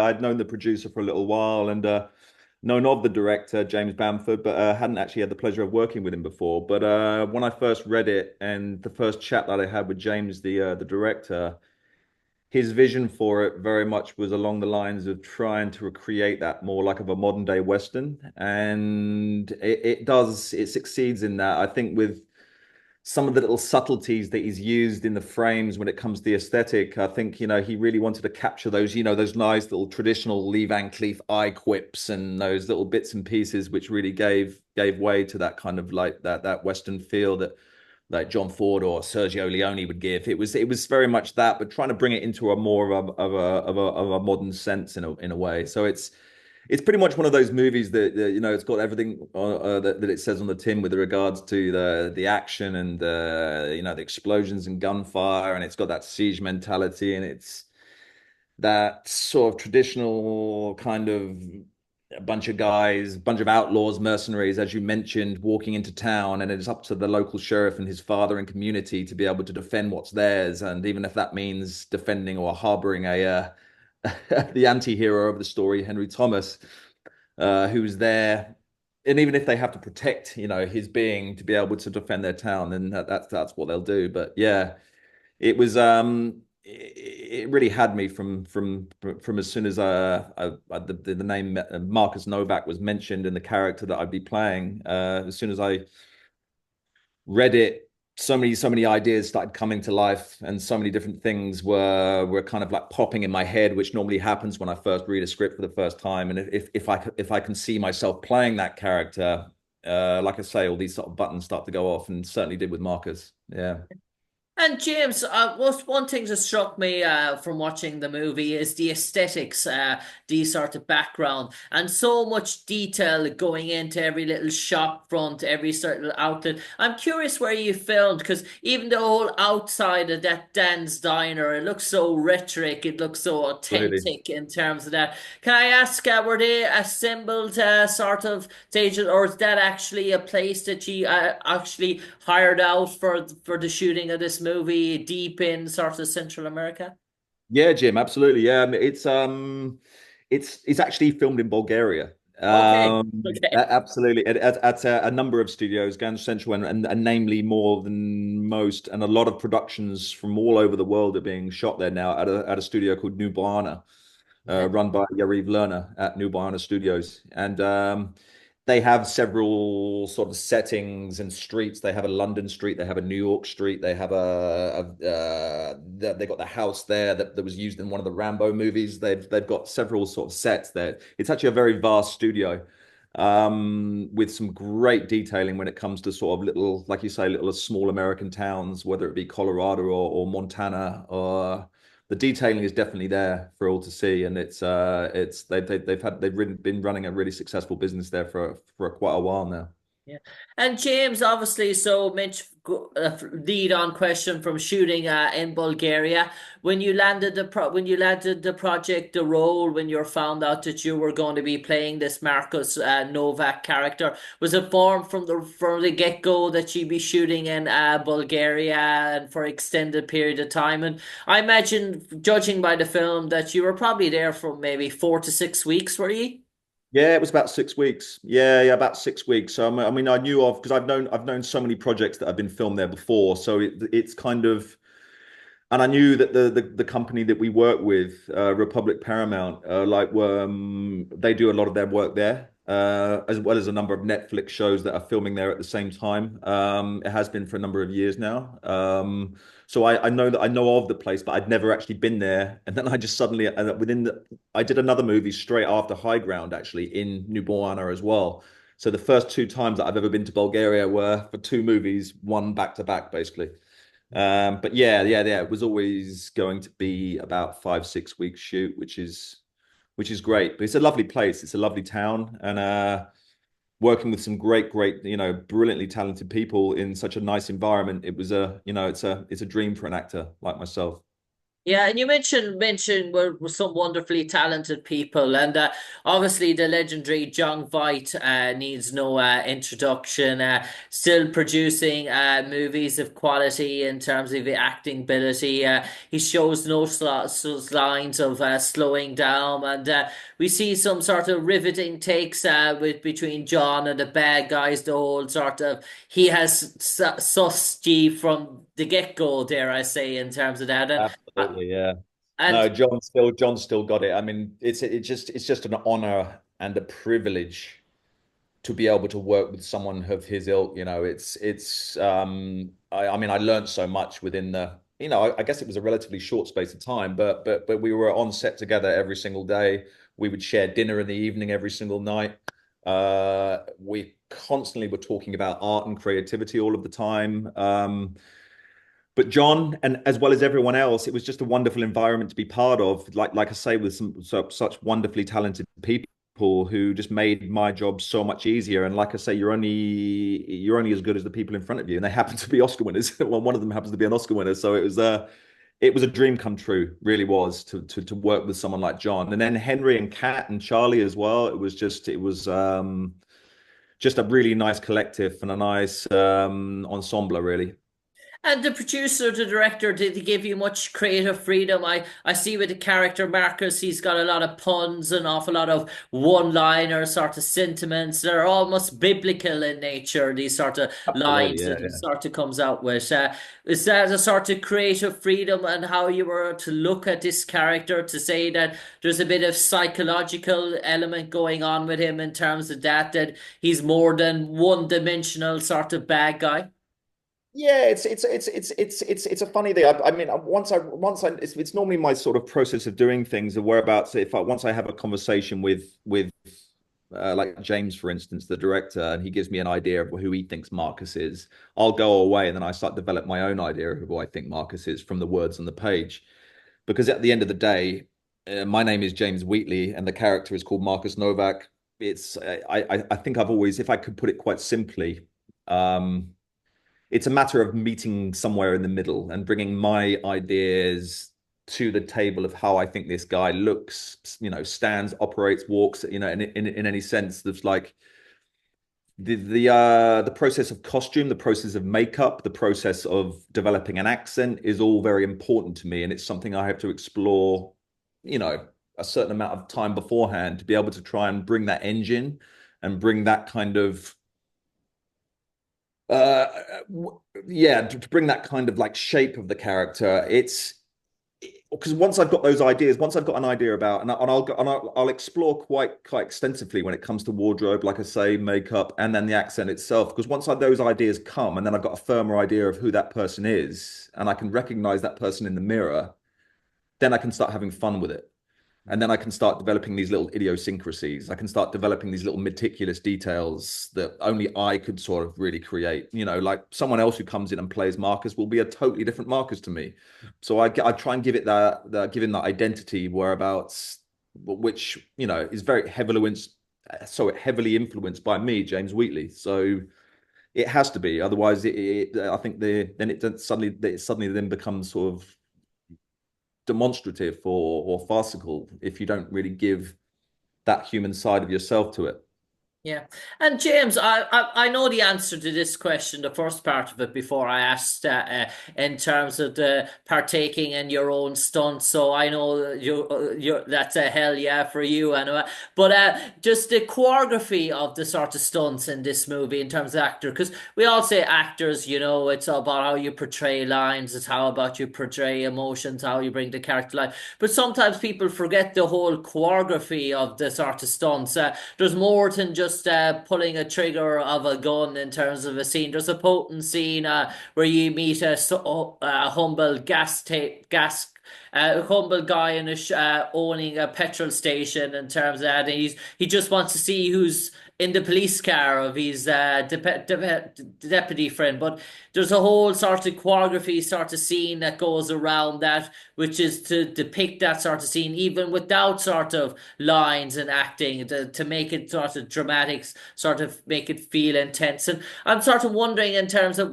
I'd known the producer for a little while and known of the director, James Bamford, but hadn't actually had the pleasure of working with him before. But when I first read it and the first chat that I had with James, the director, his vision for it very much was along the lines of trying to recreate that more like of a modern day Western. And it succeeds in that. I think with some of the little subtleties that he's used in the frames when it comes to the aesthetic, I think, he really wanted to capture those, those nice little traditional Lee Van Cleef eye quips and those little bits and pieces, which really gave way to that kind of like that Western feel that like John Ford or Sergio Leone would give. It was very much that, but trying to bring it into a more of a modern sense in a way. So it's pretty much one of those movies that it's got everything that it says on the tin with regards to the action and the explosions and gunfire, and it's got that siege mentality, and it's that sort of traditional kind of a bunch of guys, bunch of outlaws, mercenaries, as you mentioned, walking into town, and it's up to the local sheriff and his father and community to be able to defend what's theirs, and even if that means defending or harboring the anti-hero of the story, Henry Thomas, who's there. And even if they have to protect, his being to be able to defend their town, then that's what they'll do. But yeah, it really had me from as soon as the name Marcus Novak was mentioned in the character that I'd be playing. As soon as I read it, so many ideas started coming to life, and so many different things were kind of like popping in my head, which normally happens when I first read a script for the first time. And if I can see myself playing that character, like I say, all these sort of buttons start to go off, and certainly did with Marcus. Yeah. And James, one thing that struck me from watching the movie is the aesthetics, the sort of background, and so much detail going into every little shop front, every certain outlet. I'm curious where you filmed, because even the whole outside of that Dan's Diner, it looks so rhetoric, it looks so Absolutely. authentic in terms of that. Can I ask, were they assembled sort of stages, or is that actually a place that you actually hired out for the shooting of this movie deep in sort of Central America? Yeah, Jim, absolutely. Yeah, it's actually filmed in Bulgaria. Okay, okay. Absolutely, at a number of studios, Gan Central, and namely more than most, and a lot of productions from all over the world are being shot there now at a studio called New Bojana, Okay. run by Yariv Lerner at New Bojana Studios, and they have several sort of settings and streets. They have a London street, they have a New York street, they have they got the house there that was used in one of the Rambo movies. They've got several sort of sets there. It's actually a very vast studio, with some great detailing when it comes to sort of little, like you say, little small American towns, whether it be Colorado or Montana. Or the detailing is definitely there for all to see, and they've been running a really successful business there for quite a while now. Yeah. And James, obviously, so Mitch, lead on question from shooting in Bulgaria. When you landed the project, the role, when you found out that you were going to be playing this Marcus Novak character, was it formed from the get-go that you'd be shooting in Bulgaria and for extended period of time? And I imagine, judging by the film, that you were probably there for maybe 4 to 6 weeks, were you? Yeah, it was about 6 weeks. Yeah, about 6 weeks. So I mean, I knew of because I've known so many projects that have been filmed there before. So it's kind of, and I knew that the company that we work with, Republic Paramount, they do a lot of their work there, as well as a number of Netflix shows that are filming there at the same time. It has been for a number of years now. So I know of the place, but I'd never actually been there. And then I just suddenly, I did another movie straight after High Ground, actually in New Ljubljana as well. So the first two times that I've ever been to Bulgaria were for two movies, one back to back, basically. But yeah. It was always going to be about 5, 6 weeks shoot, which is great. But it's a lovely place. It's a lovely town, and working with some great, brilliantly talented people in such a nice environment. It was it's a dream for an actor like myself. Yeah, and you mentioned we're some wonderfully talented people, and obviously the legendary John Voight needs no introduction. Still producing movies of quality in terms of the acting ability. He shows no lines of slowing down, and we see some sort of riveting takes with between John and the bad guys. The whole sort of he has sussed G from the get-go, dare I say, in terms of that. Uh, Absolutely, yeah. No, and John still got it. I mean, it's just an honor and a privilege to be able to work with someone of his ilk. I mean, I learned so much within I guess it was a relatively short space of time, but we were on set together every single day. We would share dinner in the evening every single night. We constantly were talking about art and creativity all of the time. But John, and as well as everyone else, it was just a wonderful environment to be part of. Like I say, with such wonderfully talented people who just made my job so much easier. And like I say, you're only as good as the people in front of you, and they happen to be Oscar winners. Well, one of them happens to be an Oscar winner, so it was a dream come true, really was to work with someone like John, and then Henry and Kat and Charlie as well. It was just a really nice collective and a nice ensemble, really. And the producer, the director, did he give you much creative freedom? I see with the character Marcus, he's got a lot of puns, an awful lot of one-liner sort of sentiments. They're almost biblical in nature, these sort of Absolutely, lines yeah, that he yeah. sort of comes out with. Is that a sort of creative freedom and how you were to look at this character to say that there's a bit of psychological element going on with him in terms of that he's more than one-dimensional sort of bad guy? Yeah, it's a funny thing. I mean, once I it's normally my sort of process of doing things, of whereabouts. If I once I have a conversation with like James, for instance, the director, and he gives me an idea of who he thinks Marcus is, I'll go away and then I start to develop my own idea of who I think Marcus is from the words on the page. Because at the end of the day, my name is James Wheatley and the character is called Marcus Novak. I think I've always, if I could put it quite simply, um, it's a matter of meeting somewhere in the middle and bringing my ideas to the table of how I think this guy looks, stands, operates, walks, in any sense. There's like the process of costume, the process of makeup, the process of developing an accent is all very important to me, and it's something I have to explore, you know, a certain amount of time beforehand to be able to try and bring that engine and bring that kind of uh yeah, to bring that kind of like shape of the character. It's because once I've got an idea about, and I'll explore quite extensively when it comes to wardrobe, like I say, makeup, and then the accent itself. Because those ideas come, and then I've got a firmer idea of who that person is, and I can recognize that person in the mirror, then I can start having fun with it. And then I can start developing these little idiosyncrasies. I can start developing these little meticulous details that only I could sort of really create. Like someone else who comes in and plays Marcus will be a totally different Marcus to me. So I try and give it give him that identity whereabouts, which is very heavily influenced by me, James Wheatley. So it has to be. Otherwise, I think then it suddenly then becomes sort of demonstrative or farcical if you don't really give that human side of yourself to it. Yeah. And James, I know the answer to this question, the first part of it, before I asked in terms of the partaking in your own stunts. So I know you that's a hell yeah for you anyway. But just the choreography of the sort of stunts in this movie in terms of actor, because we all say actors, it's all about how you portray lines, it's how about you portray emotions, how you bring the character life. But sometimes people forget the whole choreography of the sort of stunts. There's more than just pulling a trigger of a gun in terms of a scene. There's a potent scene where you meet a humble a humble guy owning a petrol station in terms of that. And he just wants to see who's in the police car of his deputy friend. But there's a whole sort of choreography sort of scene that goes around that, which is to depict that sort of scene, even without sort of lines and acting, to make it sort of dramatic, sort of make it feel intense. And I'm sort of wondering in terms of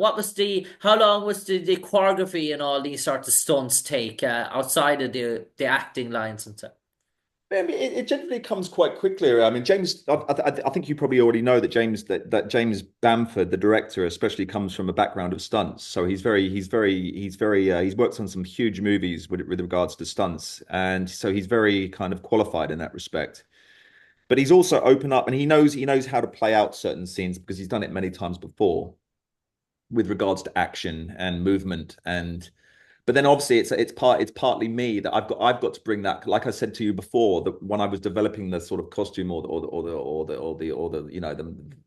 how long was the choreography and all these sort of stunts take? outside of the acting lines and stuff? I mean, it generally comes quite quickly. I mean, James, I think you probably already know that that James Bamford, the director, especially comes from a background of stunts. So he's worked on some huge movies with regards to stunts, and so he's very kind of qualified in that respect. But he's also open up, and he knows how to play out certain scenes because he's done it many times before with regards to action and movement and but then obviously it's partly me that I've got to bring that, like I said to you before, that when I was developing the sort of costume or the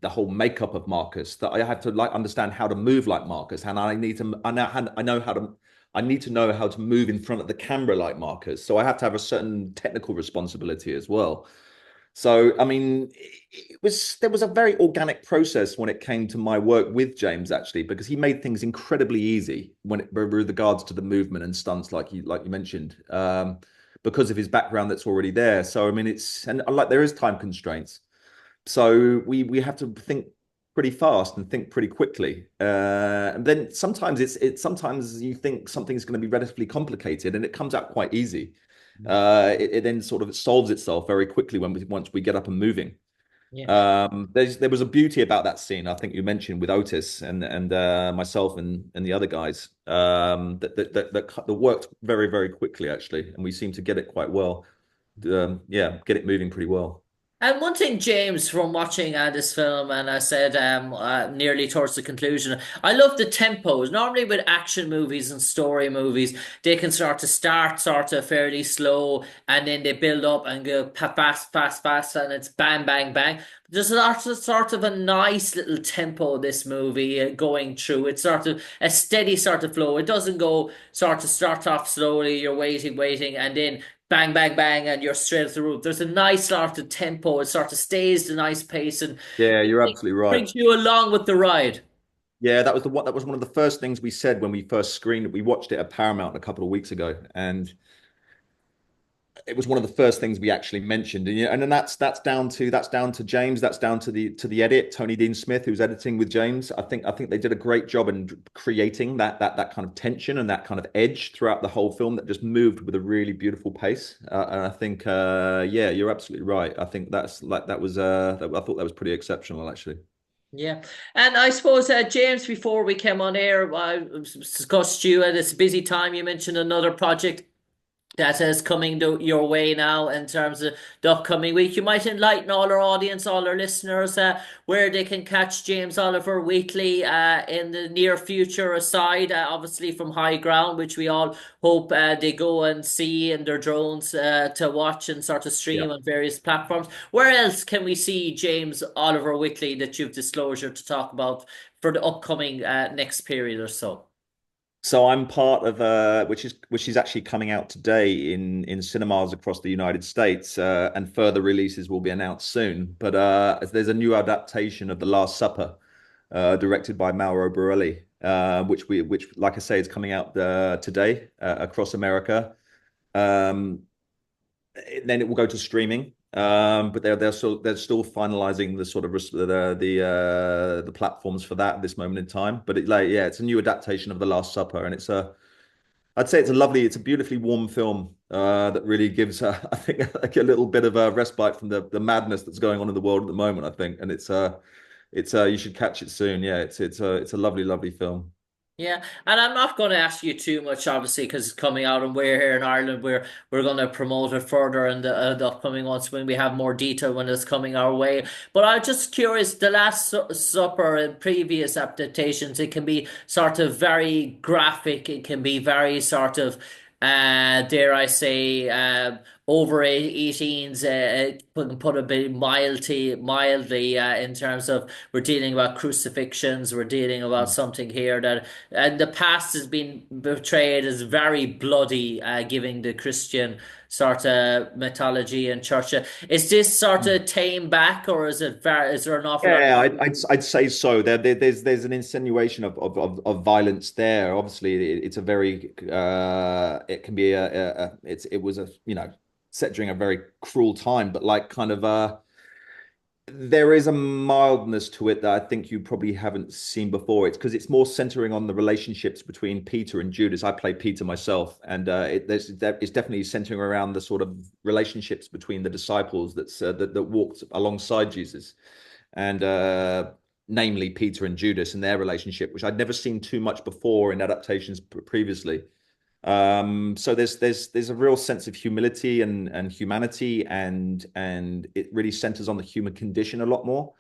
the whole makeup of Marcus, that I had to like understand how to move like Marcus, and I know how to I need to know how to move in front of the camera like Marcus, so I have to have a certain technical responsibility as well. So, I mean, there was a very organic process when it came to my work with James, actually, because he made things incredibly easy with regards to the movement and stunts, like you mentioned, because of his background that's already there. So, I mean, and like there is time constraints, so we have to think pretty fast and think pretty quickly. And then sometimes sometimes you think something's going to be relatively complicated, and it comes out quite easy. It then sort of solves itself very quickly once we get up and moving. Yeah. There was a beauty about that scene. I think you mentioned with Otis and myself and the other guys that worked very very quickly actually, and we seemed to get it quite well. Yeah, get it moving pretty well. And one thing, James, from watching this film, and I said nearly towards the conclusion, I love the tempos. Normally, with action movies and story movies, they can start sort of fairly slow, and then they build up and go fast, fast, fast, and it's bang, bang, bang. There's sort of a nice little tempo this movie going through. It's sort of a steady sort of flow. It doesn't go sort of start off slowly. You're waiting, waiting, and then bang, bang, bang, and you're straight at the roof. There's a nice sort of tempo. It sort of stays the nice pace and Yeah, you're absolutely right. brings you along with the ride. Yeah, that was one of the first things we said when we first screened it. We watched it at Paramount a couple of weeks ago, and it was one of the first things we actually mentioned. And, yeah, and then that's down to James, that's down to the edit, Tony Dean Smith, who's editing with James. I think they did a great job in creating that kind of tension and that kind of edge throughout the whole film that just moved with a really beautiful pace. And I think yeah, you're absolutely right. I think I thought that was pretty exceptional actually. Yeah, and I suppose James, before we came on air, I discussed you at this busy time. You mentioned another project that is coming your way now in terms of the upcoming week. You might enlighten all our audience, all our listeners, where they can catch James Oliver Wheatley in the near future, aside obviously from High Ground, which we all hope they go and see in their drones to watch and sort of Yeah. stream on various platforms. Where else can we see James Oliver Wheatley that you've disclosure to talk about for the upcoming next period or so? So I'm part of which is actually coming out today in cinemas across the United States, and further releases will be announced soon. But there's a new adaptation of The Last Supper, directed by Mauro Borelli, which like I say is coming out today across America. Um, then it will go to streaming. But they're still finalizing the sort of the platforms for that at this moment in time. But yeah, it's a new adaptation of The Last Supper, and I'd say it's a beautifully warm film that really gives I think like a little bit of a respite from the madness that's going on in the world at the moment. I think, and it's you should catch it soon. Yeah, it's a lovely lovely film. Yeah, and I'm not going to ask you too much, obviously, because it's coming out, and we're here in Ireland. We're going to promote it further in the upcoming months when we have more detail when it's coming our way. But I'm just curious, the Last Supper and previous adaptations, it can be sort of very graphic. It can be very sort of, dare I say, over 18s. Put a bit mildly in terms of we're dealing about crucifixions. We're dealing about something here that and the past has been portrayed as very bloody, giving the Christian sort of mythology and church. Is this sort of tame back, or is there an awful lot? Yeah, I'd say so. There's an insinuation of violence there. Obviously, it's a very it can be it was a set during a very cruel time, but like kind of There is a mildness to it that I think you probably haven't seen before. It's because it's more centering on the relationships between Peter and Judas. I play Peter myself, and it's definitely centering around the sort of relationships between the disciples that walked alongside Jesus, and namely Peter and Judas and their relationship, which I'd never seen too much before in adaptations previously. So there's a real sense of humility and humanity, and it really centers on the human condition a lot more,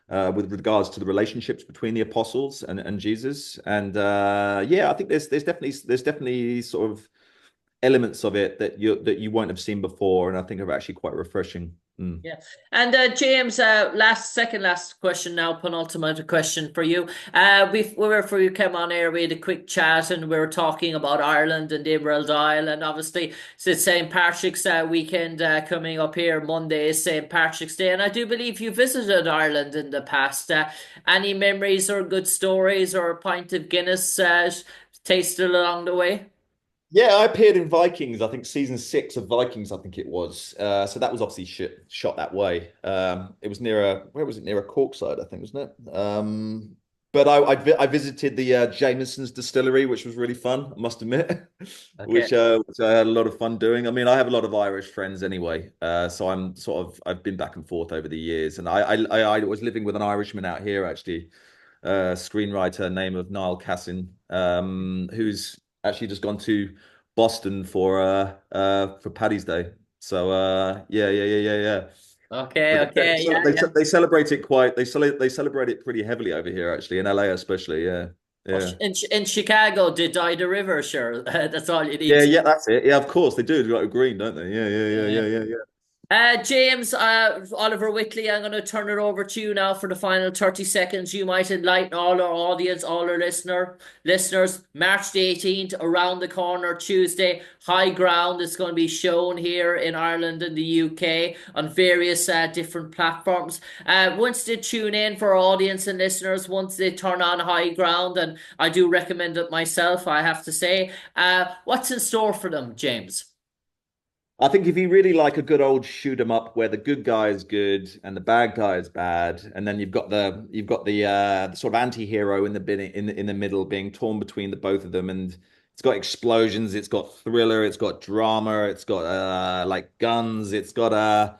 with regards to the relationships between the apostles and Jesus. And yeah, I think there's definitely sort of elements of it that you won't have seen before, and I think are actually quite refreshing. Mm. Yeah. And James, second last question now, penultimate question for you. Before you came on air, we had a quick chat and we were talking about Ireland and the Emerald Isle, and obviously it's St. Patrick's weekend coming up here. Monday is St. Patrick's Day, and I do believe you visited Ireland in the past. Any memories or good stories or a pint of Guinness tasted along the way? Yeah, I appeared in Vikings. I think season 6 of Vikings. I think it was. So that was obviously shot that way. It was near a where was it? Near a Corkside, I think, wasn't it? But I visited the Jameson's distillery, which was really fun, I must admit, Okay. which I had a lot of fun doing. I mean, I have a lot of Irish friends anyway, so I've been back and forth over the years, and I was living with an Irishman out here actually, screenwriter name of Niall Cassin, who's actually just gone to Boston for Paddy's Day. So yeah. Okay, But okay, yeah, yeah. they celebrate it quite they celebrate it pretty heavily over here actually in LA especially. Yeah. Oh, Yeah. in Chicago, they dye the river, sure. That's all you need Yeah, to. yeah, that's it. Yeah, of course they do. They've got a green, don't they? Yeah. Yeah. James, Oliver Wheatley, I'm going to turn it over to you now for the final 30 seconds. You might enlighten all our audience, all our listeners. March the 18th, around the corner, Tuesday. High Ground is going to be shown here in Ireland and the UK on various different platforms. Once they tune in for our audience and listeners, once they turn on High Ground, and I do recommend it myself, I have to say, what's in store for them, James? I think if you really like a good old shoot 'em up where the good guy is good and the bad guy is bad, and then you've got the sort of anti-hero in the middle being torn between the both of them, and it's got explosions, it's got thriller, it's got drama, it's got like guns, it's got